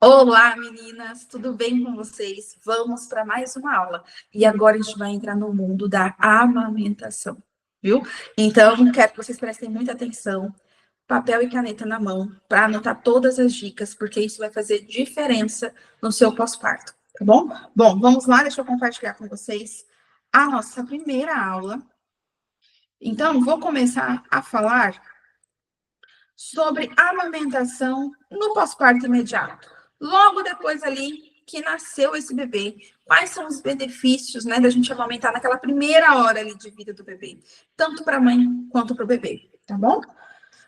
Olá, meninas, tudo bem com vocês? Vamos para mais uma aula. E agora a gente vai entrar no mundo da amamentação, viu? Então, quero que vocês prestem muita atenção, papel e caneta na mão, para anotar todas as dicas, porque isso vai fazer diferença no seu pós-parto, tá bom? Bom, vamos lá, deixa eu compartilhar com vocês a nossa primeira aula. Então, vou começar a falar sobre amamentação no pós-parto imediato. Logo depois ali que nasceu esse bebê, quais são os benefícios, né, da gente amamentar naquela primeira hora ali de vida do bebê, tanto para a mãe quanto para o bebê, tá bom?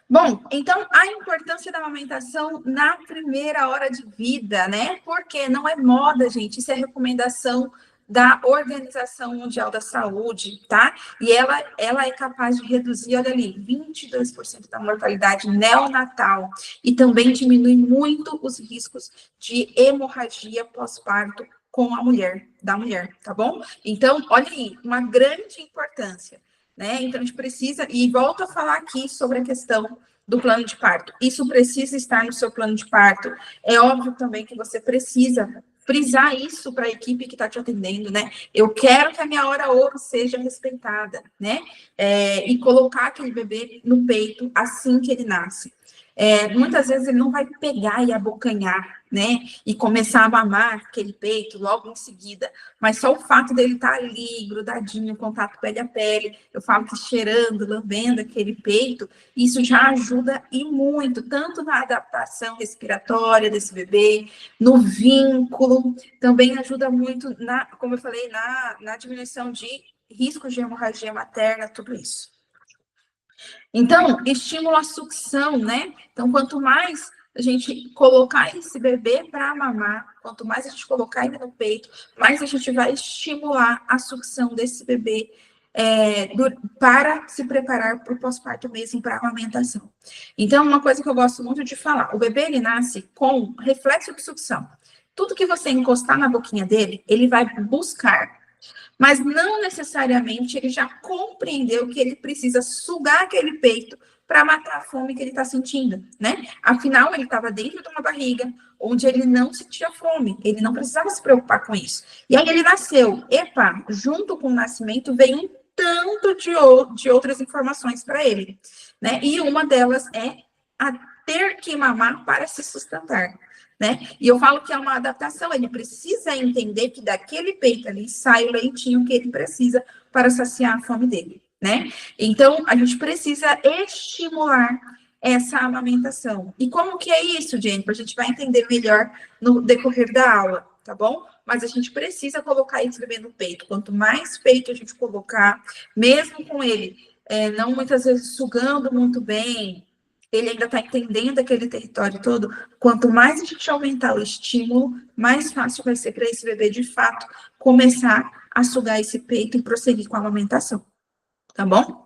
Bom, então a importância da amamentação na primeira hora de vida, né? Porque não é moda, gente, isso é recomendação da Organização Mundial da Saúde, tá? E ela é capaz de reduzir, olha ali, 22% da mortalidade neonatal e também diminui muito os riscos de hemorragia pós-parto com a mulher, da mulher, tá bom? Então, olha aí, uma grande importância, né? Então, a gente precisa, e volto a falar aqui sobre a questão do plano de parto. Isso precisa estar no seu plano de parto. É óbvio também que você precisa frisar isso para a equipe que está te atendendo, né? Eu quero que a minha hora ouro seja respeitada, né? E colocar aquele bebê no peito assim que ele nasce. Muitas vezes ele não vai pegar e abocanhar, né? E começar a mamar aquele peito logo em seguida. Mas só o fato dele estar ali, grudadinho, contato pele a pele, eu falo que cheirando, lambendo aquele peito, isso já ajuda e muito, tanto na adaptação respiratória desse bebê, no vínculo, também ajuda muito, como eu falei, na diminuição de riscos de hemorragia materna, tudo isso. Então, estímulo à sucção, né? Então, quanto mais a gente colocar esse bebê para mamar, quanto mais a gente colocar ele no peito, mais a gente vai estimular a sucção desse bebê para se preparar para o pós-parto mesmo, para a amamentação. Então, uma coisa que eu gosto muito de falar, o bebê, ele nasce com reflexo de sucção. Tudo que você encostar na boquinha dele, ele vai buscar, mas não necessariamente ele já compreendeu que ele precisa sugar aquele peito para matar a fome que ele está sentindo, né? Afinal, ele estava dentro de uma barriga onde ele não sentia fome, ele não precisava se preocupar com isso. E aí ele nasceu, junto com o nascimento veio um tanto de outras informações para ele, né? E uma delas é a ter que mamar para se sustentar. Né? E eu falo que é uma adaptação, ele precisa entender que daquele peito ali sai o leitinho que ele precisa para saciar a fome dele, né? Então, a gente precisa estimular essa amamentação. E como que é isso, Jennifer? A gente vai entender melhor no decorrer da aula, tá bom? Mas a gente precisa colocar esse bebê no peito. Quanto mais peito a gente colocar, mesmo com ele não muitas vezes sugando muito bem, ele ainda está entendendo aquele território todo, quanto mais a gente aumentar o estímulo, mais fácil vai ser para esse bebê, de fato, começar a sugar esse peito e prosseguir com a amamentação. Tá bom?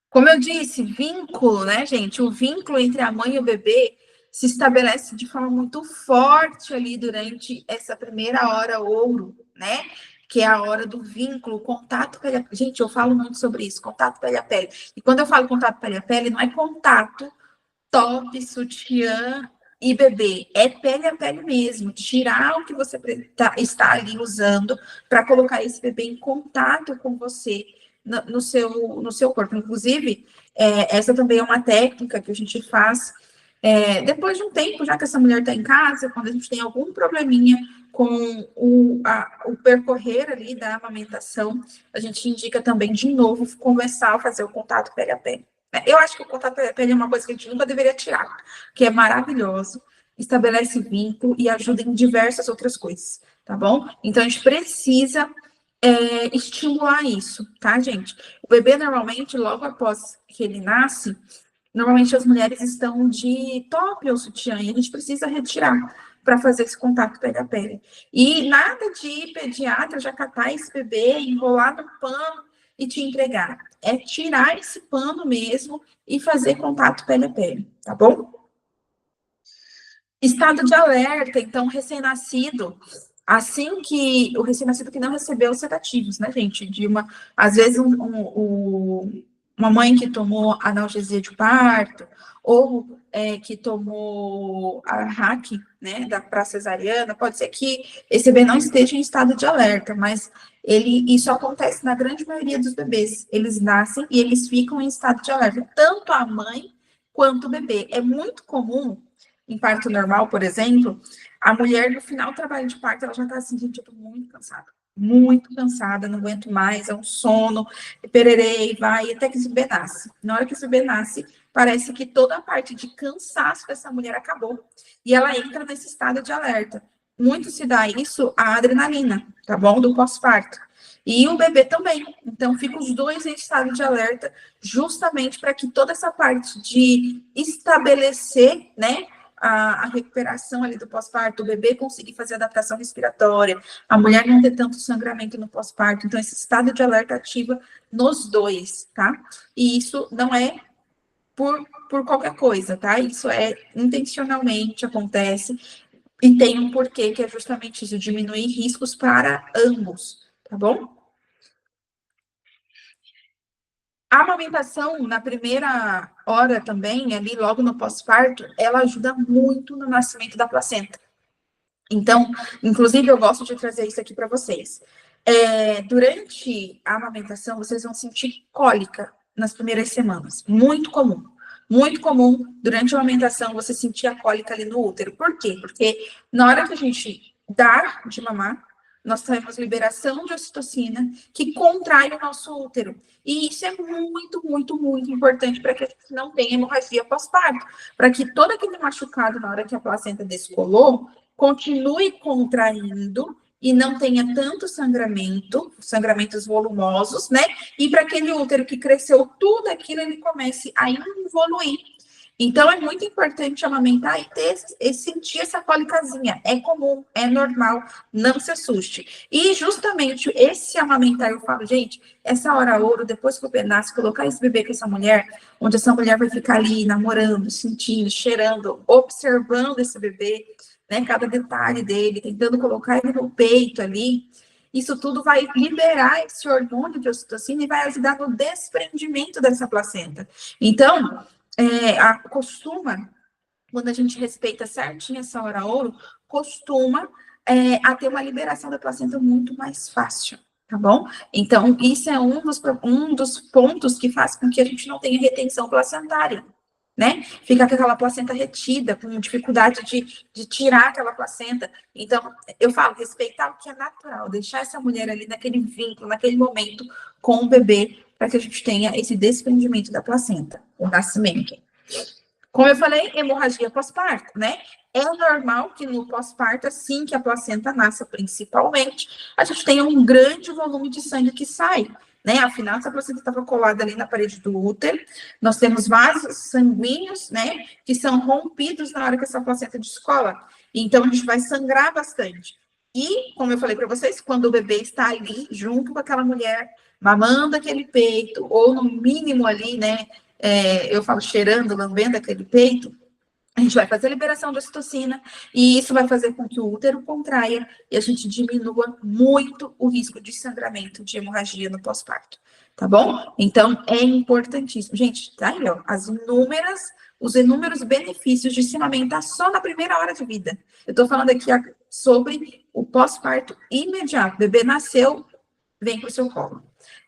Como eu disse, vínculo, né, gente? O vínculo entre a mãe e o bebê se estabelece de forma muito forte ali durante essa primeira hora ouro, né? Que é a hora do vínculo, contato pele a pele. Gente, eu falo muito sobre isso, contato pele a pele. E quando eu falo contato pele a pele, não é contato top, sutiã e bebê. É pele a pele mesmo. Tirar o que você está ali usando para colocar esse bebê em contato com você no seu corpo. Inclusive, essa também é uma técnica que a gente faz depois de um tempo, já que essa mulher está em casa, quando a gente tem algum probleminha com o percorrer ali da amamentação, a gente indica também, de novo, começar a fazer o contato pele a pele. Eu acho que o contato pele a pele é uma coisa que a gente nunca deveria tirar, que é maravilhoso, estabelece vínculo e ajuda em diversas outras coisas, tá bom? Então, a gente precisa estimular isso, tá, gente? O bebê, normalmente, logo após que ele nasce, normalmente as mulheres estão de top ou sutiã, e a gente precisa retirar para fazer esse contato pele a pele. E nada de pediatra já catar esse bebê, enrolar no pano e te entregar. É tirar esse pano mesmo e fazer contato pele a pele, tá bom? Estado de alerta, então, recém-nascido, assim que o recém-nascido que não recebeu os sedativos, né, gente? Às vezes, uma mãe que tomou analgesia de parto, ou que tomou a RAC, né, para cesariana, pode ser que esse bebê não esteja em estado de alerta, mas isso acontece na grande maioria dos bebês. Eles nascem e eles ficam em estado de alerta, tanto a mãe quanto o bebê. É muito comum, em parto normal, por exemplo, a mulher, no final do trabalho de parto, ela já está assim, gente, eu tô muito cansada, não aguento mais, é um sono, pererei, vai, até que esse bebê nasce. Na hora que esse bebê nasce, parece que toda a parte de cansaço dessa mulher acabou. E ela entra nesse estado de alerta. Muito se dá isso à adrenalina, tá bom? Do pós-parto. E o bebê também. Então, fica os dois em estado de alerta, justamente para que toda essa parte de estabelecer, né, a recuperação ali do pós-parto, o bebê conseguir fazer adaptação respiratória, a mulher não ter tanto sangramento no pós-parto. Então, esse estado de alerta ativa nos dois, tá? E isso não é por qualquer coisa, tá? Isso é intencionalmente acontece e tem um porquê que é justamente isso, diminuir riscos para ambos, tá bom? A amamentação, na primeira hora também, ali logo no pós-parto, ela ajuda muito no nascimento da placenta. Então, inclusive, eu gosto de trazer isso aqui para vocês. Durante a amamentação, vocês vão sentir cólica nas primeiras semanas. Muito comum. Muito comum, durante a amamentação, você sentir a cólica ali no útero. Por quê? Porque na hora que a gente dá de mamar, nós temos liberação de ocitocina, que contrai o nosso útero. E isso é muito, muito, muito importante para que a gente não tenha hemorragia pós-parto. Para que todo aquele machucado, na hora que a placenta descolou, continue contraindo e não tenha tanto sangramento, sangramentos volumosos, né? E para aquele útero que cresceu tudo aquilo, ele comece a evoluir. Então, é muito importante amamentar e sentir essa cólicazinha. É comum, é normal, não se assuste. E justamente esse amamentar, eu falo, gente, essa hora ouro, depois que o bebê nasce, colocar esse bebê com essa mulher, onde essa mulher vai ficar ali namorando, sentindo, cheirando, observando esse bebê, né, cada detalhe dele, tentando colocar ele no peito ali, isso tudo vai liberar esse hormônio de ocitocina e vai ajudar no desprendimento dessa placenta. Então, costuma, quando a gente respeita certinho essa hora ouro, costuma a ter uma liberação da placenta muito mais fácil, tá bom? Então, isso é um dos pontos que faz com que a gente não tenha retenção placentária, né? Fica com aquela placenta retida, com dificuldade de tirar aquela placenta. Então, eu falo, respeitar o que é natural, deixar essa mulher ali naquele vínculo, naquele momento com o bebê, para que a gente tenha esse desprendimento da placenta, o nascimento. Como eu falei, hemorragia pós-parto, né? É normal que no pós-parto, assim que a placenta nasce, principalmente, a gente tenha um grande volume de sangue que sai, né? Afinal, essa placenta estava colada ali na parede do útero, nós temos vasos sanguíneos, né? Que são rompidos na hora que essa placenta descola. Então, a gente vai sangrar bastante. E, como eu falei para vocês, quando o bebê está ali, junto com aquela mulher, mamando aquele peito, ou no mínimo ali, né? Eu falo cheirando, lambendo aquele peito, a gente vai fazer a liberação de ocitocina e isso vai fazer com que o útero contraia e a gente diminua muito o risco de sangramento, de hemorragia no pós-parto, tá bom? Então, é importantíssimo. Gente, tá aí, ó, os inúmeros benefícios de se amamentar só na primeira hora de vida. Eu tô falando aqui sobre o pós-parto imediato. O bebê nasceu, vem pro seu colo.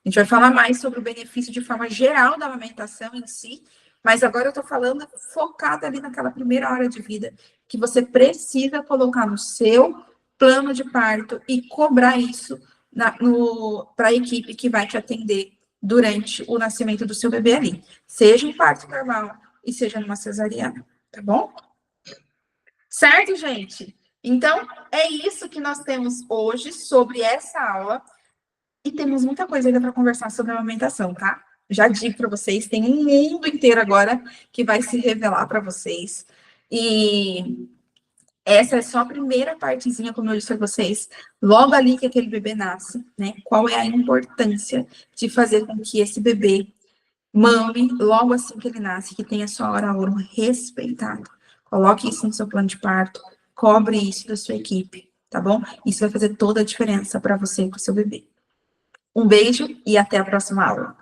A gente vai falar mais sobre o benefício de forma geral da amamentação em si, mas agora eu estou falando focada ali naquela primeira hora de vida, que você precisa colocar no seu plano de parto e cobrar isso para a equipe que vai te atender durante o nascimento do seu bebê ali, seja em parto normal e seja numa cesariana, tá bom? Certo, gente? Então, é isso que nós temos hoje sobre essa aula. E temos muita coisa ainda para conversar sobre a amamentação, tá? Já digo para vocês, tem um mundo inteiro agora que vai se revelar para vocês. E essa é só a primeira partezinha, como eu disse para vocês, logo ali que aquele bebê nasce, né? Qual é a importância de fazer com que esse bebê mame logo assim que ele nasce, que tenha sua hora ouro respeitada. Coloque isso no seu plano de parto, cobre isso da sua equipe, tá bom? Isso vai fazer toda a diferença para você e para o seu bebê. Um beijo e até a próxima aula.